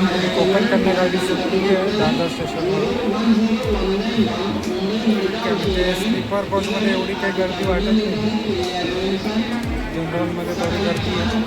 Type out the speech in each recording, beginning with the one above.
कोकण कन्या गाडी सुटली आहे दादर स्टेशनवर. म्हणजे स्लीपर बसमध्ये एवढी काही गर्दी वाटत नाही, जनरलमध्ये थोडी गर्दी आहे.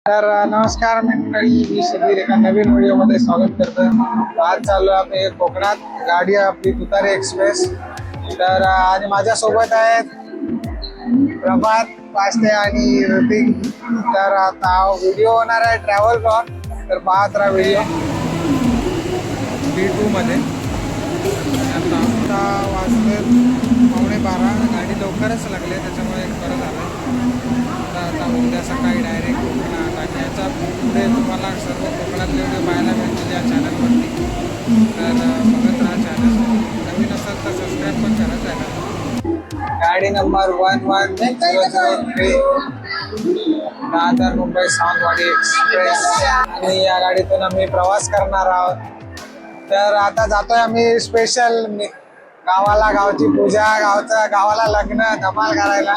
तर नमस्कार मंडळी, मी सुधीर एका नवीन व्हिडिओमध्ये स्वागत करतो. आज चालू आम्ही कोकणात. गाडी आपली तुतारी एक्सप्रेस. तर आणि माझ्यासोबत आहेत प्रभात पास्ते आणि ऋतिक. तर आता व्हिडिओ होणार आहे ट्रॅव्हल ब्लॉग, तर पाहत राहा व्हिडिओ. B2 मध्ये आता वाजले 11:15. गाडी लवकरच लागली, त्याच्यामुळे बरं झालं. आता उद्या सकाळी डायरेक्ट कोकणात, आणि याचा पुढे तुम्हाला सर्व कोकणातले व्हिडिओ पाहायला मिळतील या चॅनलवरती. तर बघत राहा चॅनल. नवीन असेल तर सबस्क्राईब पण करा चॅनल. गाडी नंबर 11003 दादर मुंबई सावंतवाडी एक्सप्रेस, आणि या गाडीतून आम्ही प्रवास करणार आहोत. तर आता जातोय आम्ही स्पेशल गावाला, गावची पूजा, गावाला लग्न धमाल करायला.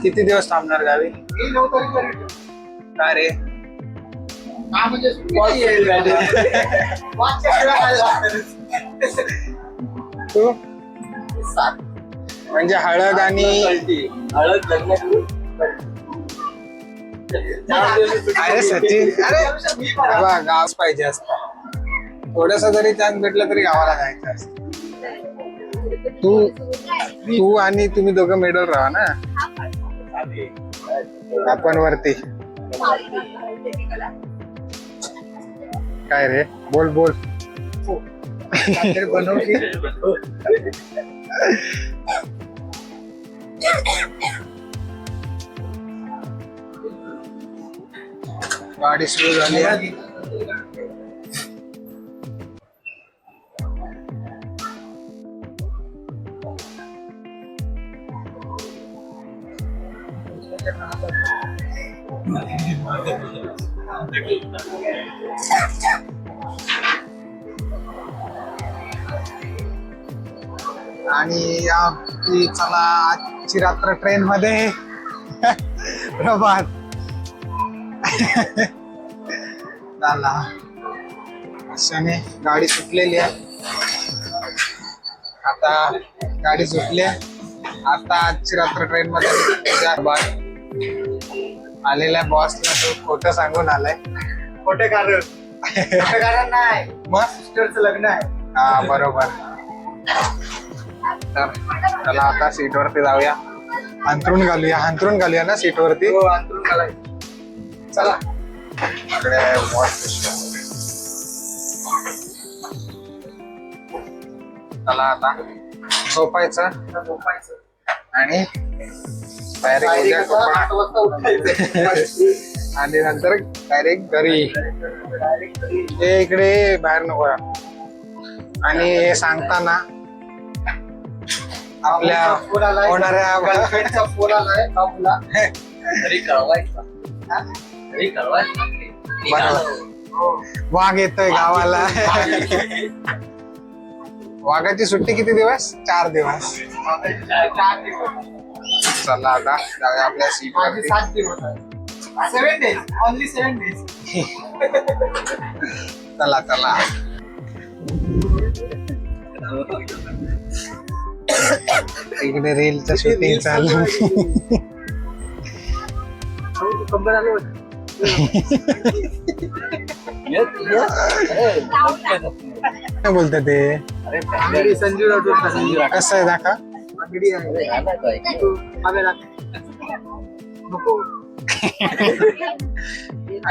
किती दिवस थांबणार गावी? का रे? तू म्हणजे हळद आणि अरे सचिन, अरे बाबा गावच पाहिजे असतं. थोडस जरी चान्स भेटलं तरी गावाला जायचं असतं. तू आणि तुम्ही दोघं मेडल राहा ना, आपण वरती. काय रे? बोल बोल. बनवली गाडी सुरू झाली. आणि चला आजची रात्र ट्रेन मध्ये. प्रभात झाला अशाने गाडी सुटलेली आहे. आता गाडी सुटली आहे. आता आजची रात्र ट्रेन मध्ये आलेल्या बॉसला तो खोटं सांगून आलाय. खोटे कारण नाही, मग सिस्टरचं लग्न आहे. हा बरोबर. तर चला आता सीट वरती जाऊया. अंथरूण घालूया ना सीट वरती. हो, अंथरूण घालायचं. चला इकडे चला आता झोपायचं आणि डायरेक्ट आणि नंतर डायरेक्ट घरी. हे इकडे बाहेर नको. आणि हे सांगताना आपल्या होणाऱ्या गर्लफ्रेंडचा फोन आलाय बाबूला. वाघ येतोय गावाला. वाघाची सुट्टी किती दिवस? 4 दिवस. चला आता जाऊया आपल्या सीट वरती. 7 दिवस. 7 days, only 7 days. चला चला. इकडे रीलचं शूटिंग चालू. कंबर आलो. काय बोलतात ते? अंगडी संजीव राठोड. कसं आहे दाखा? अंगडी आहे. तू मागे लाग. नको.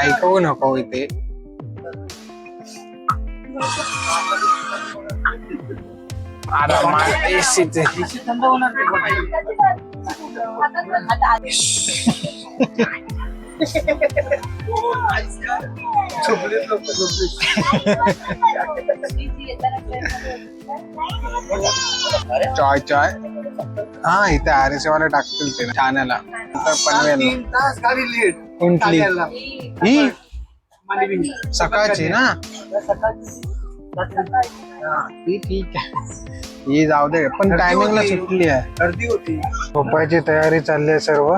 ऐकवू नको इथे. एसीचे थंड होणार चॉय चॉय. हा इथे RS वाले टाकतील ते ठाण्याला पनवेलला. 3 तास गाडी लेट. कुठली? ही मांडवी. सकाळची ना? ही ठीक आहे. ही जाऊ दे पण टायमिंगला सुटली आहे. गर्दी होती. झोपायची तयारी चालली आहे सर्व.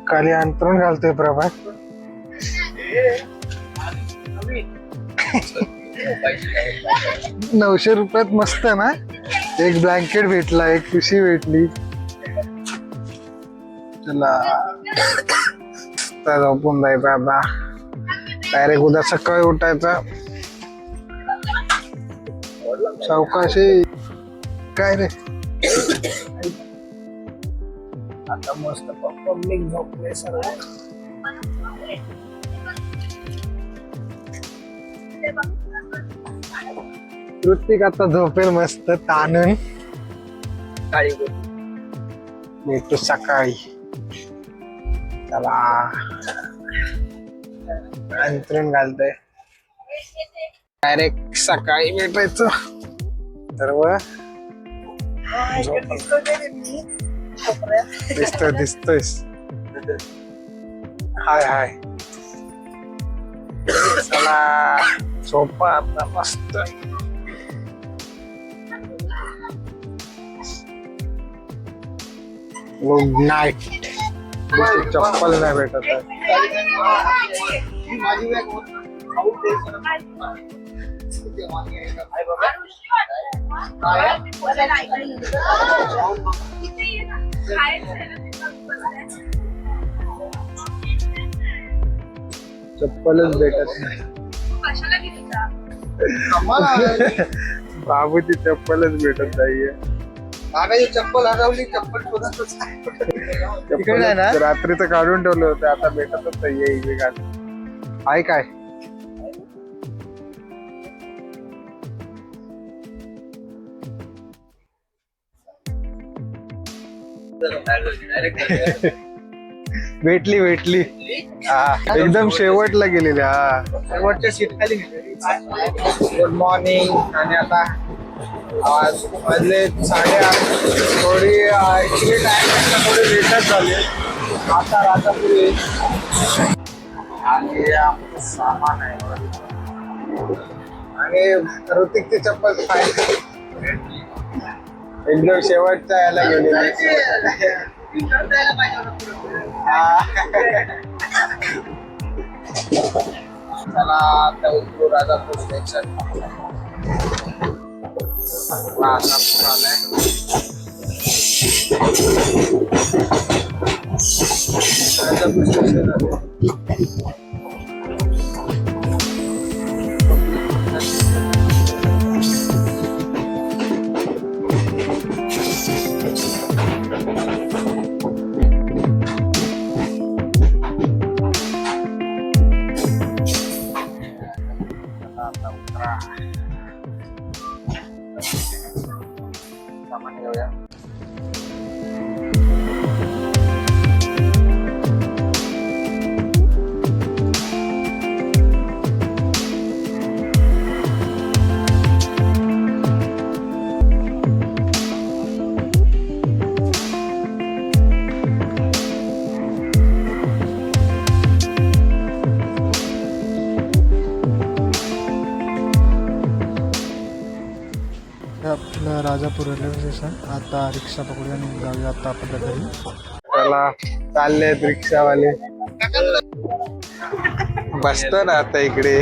खाली अंतरून घालतोय प्रभात. 900 रुपयात मस्त ना. एक ब्लँकेट भेटला, एक पिशी भेटली. चला झोपून जाय बाबा. डायरेक्ट उद्या सकाळी उठायचं. सावकाशी काय रे. आता मस्त पब्लिक झोपले सर्व. ऋतिक आता झोपेल मस्त ताणून. भेटू सकाळी. चला अंतरून घालतोय. डायरेक्ट सकाळी भेटायचं सर्व. दिसतोयस. हाय हाय. चला झोपा आता मस्त. Good night. चप्पल नाही भेटत आहे. माझी बॅग चप्पलच भेटत नाही. बाबूची चप्पलच भेटत नाहीये. मागाची चप्पल हरवली. चप्पल शोधतच चप्पल रात्रीचं काढून ठेवलं होतं. आता भेटतच नाहीये. इथे गाडी आहे काय? भेटली. हा एकदम शेवटला गेलेली. हा शेवटच्या सीट खाली. Good morning. आणि आता आज वाजले 8:30. थोडी ऍक्च्युली टाइम थोडी लेटच झाली. आता राजापूर येईल. आणि आमचं सामान आहे. आणि ऋतिकची चप्पल एकदम शेवटच्या यायला गेलेली. चला आता उतरू राजापूर स्टेशन. राजापूर आलाय. राजापूर स्टेशन आले. सामान घेऊया. आपलं राजापूर रेल्वे स्टेशन. आता रिक्षा पकडूया आणि जाऊया आता आपल्या घरी. चला चाललेत रिक्षावाले. बसतो ना आता इकडे.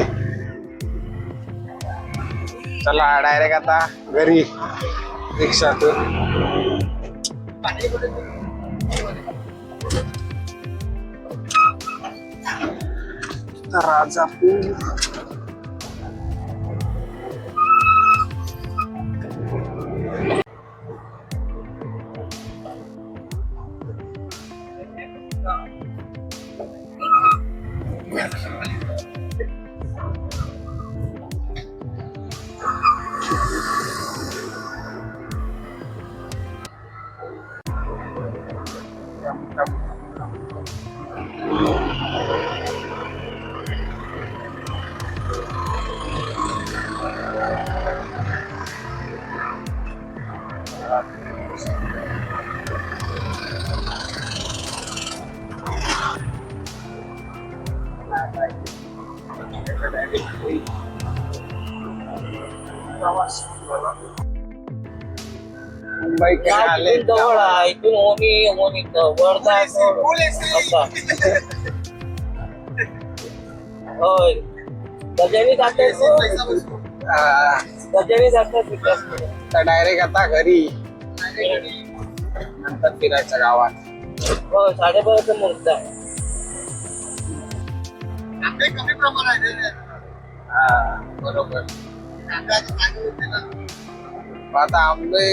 चला डायरेक्ट आता घरी रिक्षातून. राजापूर मुंबई कडे आले इथून जवळ आहे, इथून ओमी वर्धा असा. होय गजाने जातात तर डायरेक्ट आता घरी नंतर फिरायचं गावात. हो 12:30 मुहूर्त आहे. आंबे कमी प्रमाणात आहे. हा बरोबर. आता आंबे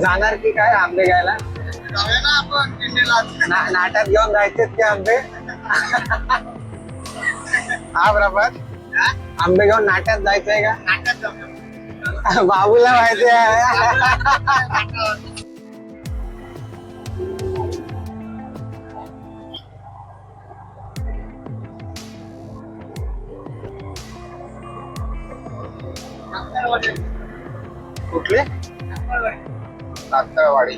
जाणार की काय आंबे घ्यायला? जाऊया ना आपण दिंडीला. नाट्यात घेऊन जायचेत की आंबे? हा बरोबर. आंबे घेऊन नाट्यात जायचंय का? नाटक जाऊया. बाबूला माहिती आहे. कुठले? तातळवाडी.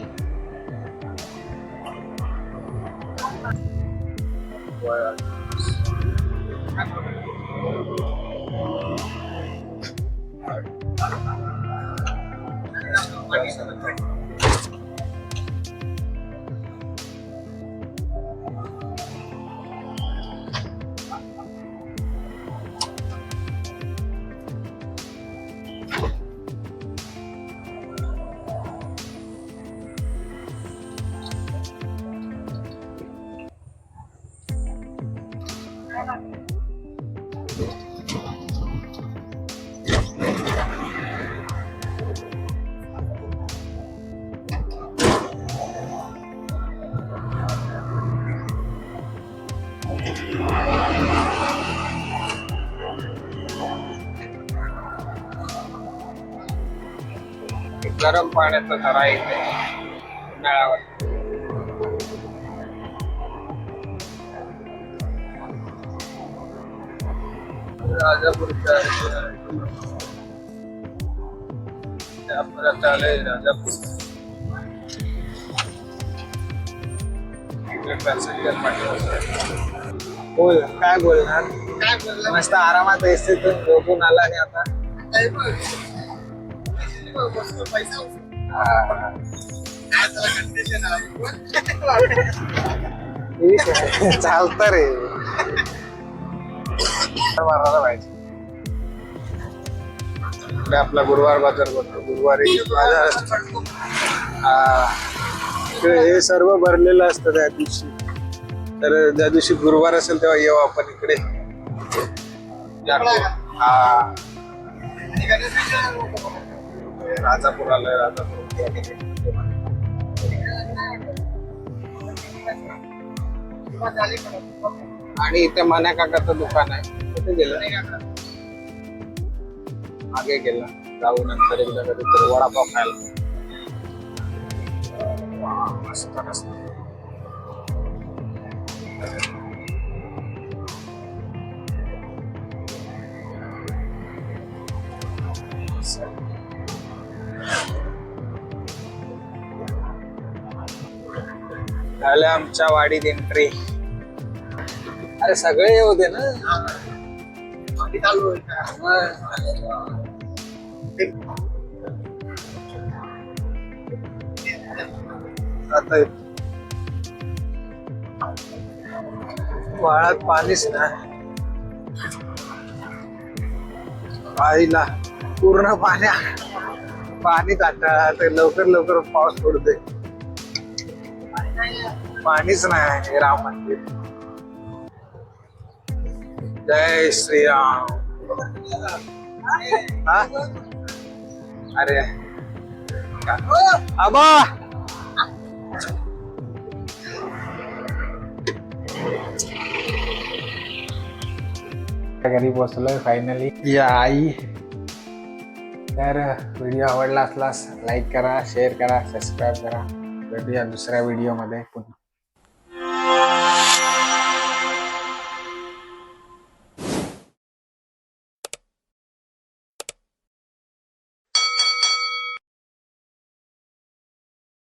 गरम पाण्याचा झरा इथे नळावर. राजापूरच्या परत आले राजापूर. बोल काय बोलणार? काय बोलला? मस्त आरामात एसीतून झोपून आला आणि आता काय बघ. पैसा काय त्याला कंडिशन आहे. ठीक आहे चालत रे. मारायला पाहिजे. आपला गुरुवार बाजार भरतो. गुरुवारी बाजार असतो. हे सर्व भरलेलं असतं त्या दिवशी. तर ज्या दिवशी गुरुवार असेल तेव्हा येऊ आपण इकडे. हा राजापूर आलंय. राजापूर आणि इथे मान्या काकाचं दुकान आहे. कुठे गेलं? मागे गेला. जाऊ नंतर एकदा कधीतरी वडापाव खायला. मस्त मस्त. झालं आमच्या वाडीत एंट्री. अरे सगळे होते ना. चालू आता वाळात पाणीच नाही. आईला पूर्ण पाणी ताटा. तर लवकर लवकर पाऊस पडतोय. पाणीच नाही. राम मंदिर. जय श्रीराम. हा अरे आबा घरी पोहोचलोय फायनली. या आई. तर व्हिडिओ आवडला असल्यास लाईक करा, शेअर करा, सबस्क्राईब करा. भेटूया दुसऱ्या व्हिडिओमध्ये पुन्हा.